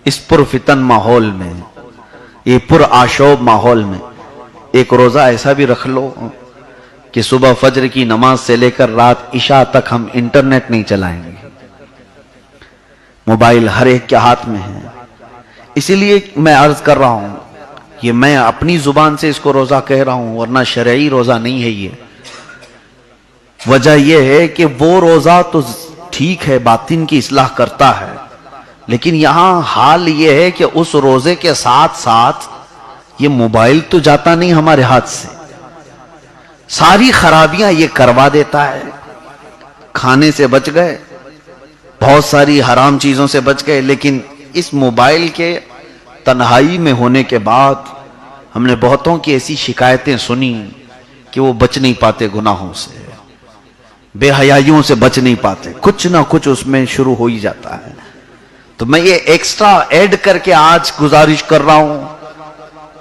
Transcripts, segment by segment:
اس پرفتن ماحول میں، یہ پر آشوب ماحول میں ایک روزہ ایسا بھی رکھ لو کہ صبح فجر کی نماز سے لے کر رات عشاء تک ہم انٹرنیٹ نہیں چلائیں گے۔ موبائل ہر ایک کے ہاتھ میں ہے، اسی لیے میں عرض کر رہا ہوں، یہ میں اپنی زبان سے اس کو روزہ کہہ رہا ہوں، ورنہ شرعی روزہ نہیں ہے یہ۔ وجہ یہ ہے کہ وہ روزہ تو ٹھیک ہے، باطن کی اصلاح کرتا ہے، لیکن یہاں حال یہ ہے کہ اس روزے کے ساتھ ساتھ یہ موبائل تو جاتا نہیں ہمارے ہاتھ سے، ساری خرابیاں یہ کروا دیتا ہے۔ کھانے سے بچ گئے، بہت ساری حرام چیزوں سے بچ گئے، لیکن اس موبائل کے تنہائی میں ہونے کے بعد ہم نے بہتوں کی ایسی شکایتیں سنی کہ وہ بچ نہیں پاتے گناہوں سے، بے حیائیوں سے بچ نہیں پاتے، کچھ نہ کچھ اس میں شروع ہو ہی جاتا ہے۔ تو میں یہ ایکسٹرا ایڈ کر کے آج گزارش کر رہا ہوں،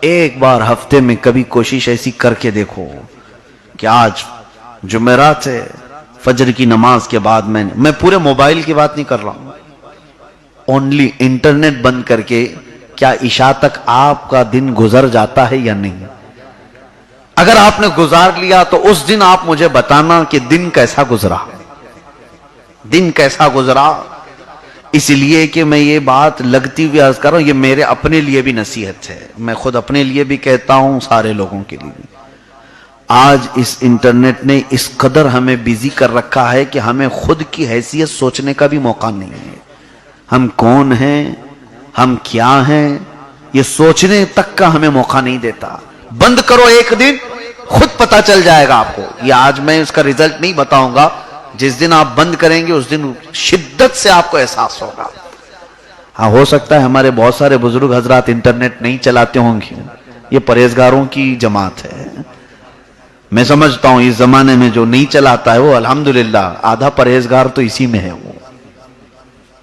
ایک بار ہفتے میں کبھی کوشش ایسی کر کے دیکھو کہ آج جمعرات ہے، فجر کی نماز کے بعد میں پورے موبائل کی بات نہیں کر رہا ہوں، اونلی انٹرنیٹ بند کر کے کیا عشاء تک آپ کا دن گزر جاتا ہے یا نہیں؟ اگر آپ نے گزار لیا تو اس دن آپ مجھے بتانا کہ دن کیسا گزرا، دن کیسا گزرا۔ اس لیے کہ میں یہ بات لگتی ہوئی عرض کر رہا ہوں، یہ میرے اپنے لیے بھی نصیحت ہے، میں خود اپنے لیے بھی کہتا ہوں، سارے لوگوں کے لیے بھی۔ آج اس انٹرنیٹ نے اس قدر ہمیں بیزی کر رکھا ہے کہ ہمیں خود کی حیثیت سوچنے کا بھی موقع نہیں ہے، ہم کون ہیں، ہم کیا ہیں، یہ سوچنے تک کا ہمیں موقع نہیں دیتا۔ بند کرو ایک دن، خود پتا چل جائے گا آپ کو۔ یہ آج میں اس کا ریزلٹ نہیں بتاؤں گا، جس دن آپ بند کریں گے اس دن شدت سے آپ کو احساس ہوگا۔ ہاں، ہو سکتا ہے ہمارے بہت سارے بزرگ حضرات انٹرنیٹ نہیں چلاتے ہوں گے، یہ پرہیزگاروں کی جماعت ہے۔ میں سمجھتا ہوں اس زمانے میں جو نہیں چلاتا ہے وہ الحمدللہ آدھا پرہیزگار تو اسی میں ہے وہ،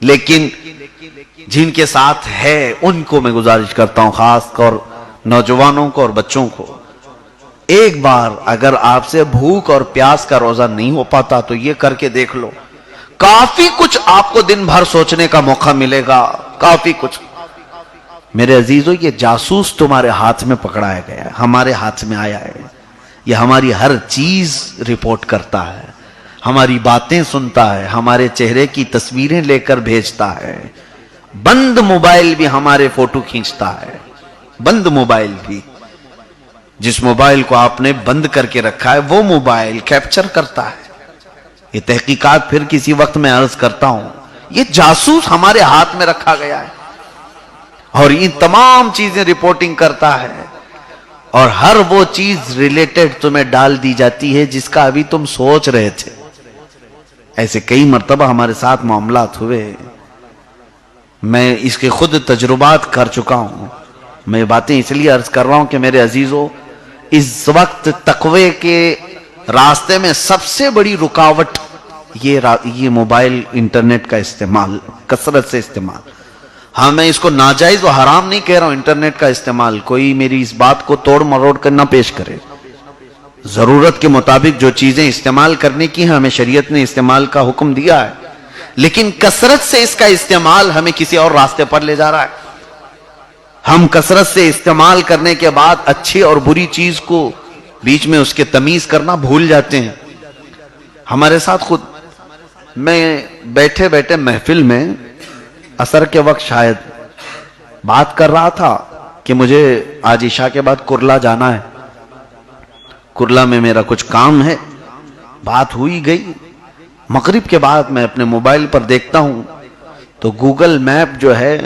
لیکن جن کے ساتھ ہے ان کو میں گزارش کرتا ہوں، خاص طور نوجوانوں کو اور بچوں کو، ایک بار اگر آپ سے بھوک اور پیاس کا روزہ نہیں ہو پاتا تو یہ کر کے دیکھ لو، کافی کچھ آپ کو دن بھر سوچنے کا موقع ملے گا، کافی کچھ۔ میرے عزیزو، یہ جاسوس تمہارے ہاتھ میں پکڑایا گیا ہے، ہمارے ہاتھ میں آیا ہے، یہ ہماری ہر چیز رپورٹ کرتا ہے، ہماری باتیں سنتا ہے، ہمارے چہرے کی تصویریں لے کر بھیجتا ہے، بند موبائل بھی ہمارے فوٹو کھینچتا ہے، بند موبائل بھی۔ جس موبائل کو آپ نے بند کر کے رکھا ہے وہ موبائل کیپچر کرتا ہے۔ یہ تحقیقات پھر کسی وقت میں عرض کرتا ہوں، یہ جاسوس ہمارے ہاتھ میں رکھا گیا ہے اور یہ تمام چیزیں رپورٹنگ کرتا ہے، اور ہر وہ چیز ریلیٹڈ تمہیں ڈال دی جاتی ہے جس کا ابھی تم سوچ رہے تھے۔ ایسے کئی مرتبہ ہمارے ساتھ معاملات ہوئے، میں اس کے خود تجربات کر چکا ہوں۔ میں باتیں اس لیے عرض کر رہا ہوں کہ میرے عزیزو، اس وقت تقوی کے راستے میں سب سے بڑی رکاوٹ یہ موبائل انٹرنیٹ کا استعمال، کثرت سے استعمال۔ ہاں، میں اس کو ناجائز و حرام نہیں کہہ رہا ہوں، انٹرنیٹ کا استعمال، کوئی میری اس بات کو توڑ مروڑ کر نہ پیش کرے۔ ضرورت کے مطابق جو چیزیں استعمال کرنے کی ہیں ہمیں شریعت نے استعمال کا حکم دیا ہے، لیکن کثرت سے اس کا استعمال ہمیں کسی اور راستے پر لے جا رہا ہے۔ ہم کثرت سے استعمال کرنے کے بعد اچھی اور بری چیز کو بیچ میں اس کے تمیز کرنا بھول جاتے ہیں۔ ہمارے ساتھ خود میں بیٹھے بیٹھے محفل میں عصر کے وقت شاید بات کر رہا تھا کہ مجھے آج عشاء کے بعد کرلا جانا ہے، کرلا میں میرا کچھ کام ہے، بات ہوئی گئی۔ مغرب کے بعد میں اپنے موبائل پر دیکھتا ہوں تو گوگل میپ جو ہے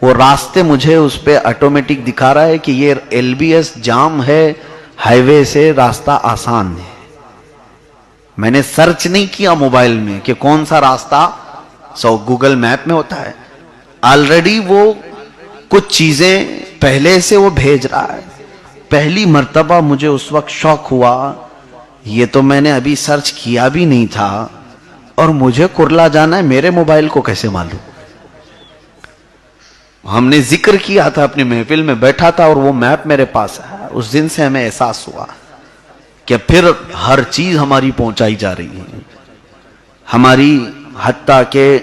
وہ راستے مجھے اس پہ آٹومیٹک دکھا رہا ہے کہ یہ LBS جام ہے، ہائی وے سے راستہ آسان ہے۔ میں نے سرچ نہیں کیا موبائل میں کہ کون سا راستہ گوگل میپ میں ہوتا ہے، آلریڈی وہ کچھ چیزیں پہلے سے وہ بھیج رہا ہے۔ پہلی مرتبہ مجھے اس وقت شوق ہوا، یہ تو میں نے ابھی سرچ کیا بھی نہیں تھا اور مجھے کرلا جانا ہے، میرے موبائل کو کیسے معلوم؟ ہم نے ذکر کیا تھا، اپنی محفل میں بیٹھا تھا اور وہ میپ میرے پاس ہے۔ اس دن سے ہمیں احساس ہوا کہ پھر ہر چیز ہماری پہنچائی جا رہی ہے، ہماری حتیٰ کہ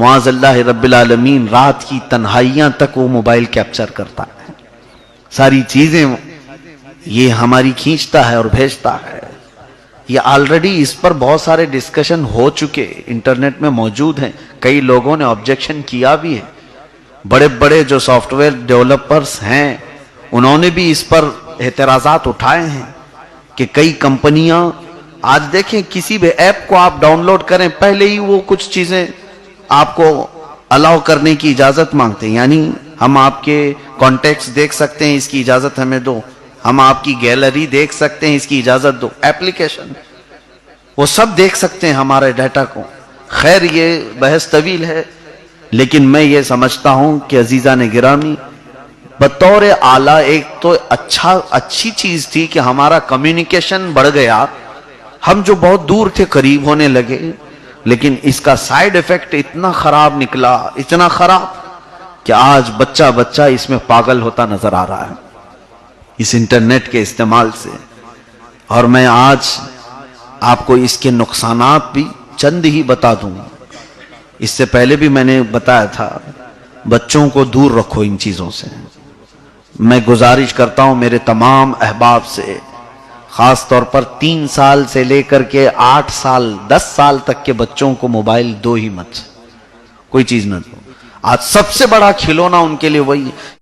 معاذ اللہ رب العالمین رات کی تنہائیاں تک وہ موبائل کیپچر کرتا ہے، ساری چیزیں یہ ہماری کھینچتا ہے اور بھیجتا ہے۔ یہ آلریڈی اس پر بہت سارے ڈسکشن ہو چکے، انٹرنیٹ میں موجود ہیں، کئی لوگوں نے آبجیکشن کیا بھی ہے، بڑے بڑے جو سافٹ ویئر ڈیولپرز ہیں انہوں نے بھی اس پر اعتراضات اٹھائے ہیں کہ کئی کمپنیاں آج دیکھیں کسی بھی ایپ کو آپ ڈاؤن لوڈ کریں پہلے ہی وہ کچھ چیزیں آپ کو الاؤ کرنے کی اجازت مانگتے ہیں، یعنی ہم آپ کے کانٹیکٹس دیکھ سکتے ہیں، اس کی اجازت ہمیں دو، ہم آپ کی گیلری دیکھ سکتے ہیں، اس کی اجازت دو، ایپلیکیشن وہ سب دیکھ سکتے ہیں ہمارے ڈیٹا کو۔ خیر یہ بحث طویل ہے، لیکن میں یہ سمجھتا ہوں کہ عزیزان گرامی بطور اعلیٰ ایک تو اچھی چیز تھی کہ ہمارا کمیونیکیشن بڑھ گیا، ہم جو بہت دور تھے قریب ہونے لگے، لیکن اس کا سائیڈ ایفیکٹ اتنا خراب نکلا، اتنا خراب کہ آج بچہ اس میں پاگل ہوتا نظر آ رہا ہے اس انٹرنیٹ کے استعمال سے۔ اور میں آج آپ کو اس کے نقصانات بھی چند ہی بتا دوں، اس سے پہلے بھی میں نے بتایا تھا، بچوں کو دور رکھو ان چیزوں سے۔ میں گزارش کرتا ہوں میرے تمام احباب سے، خاص طور پر 3 سال سے لے کر کے 8 سال 10 سال تک کے بچوں کو موبائل دو ہی مت، کوئی چیز نہ دو۔ آج سب سے بڑا کھلونا ان کے لیے وہی ہے۔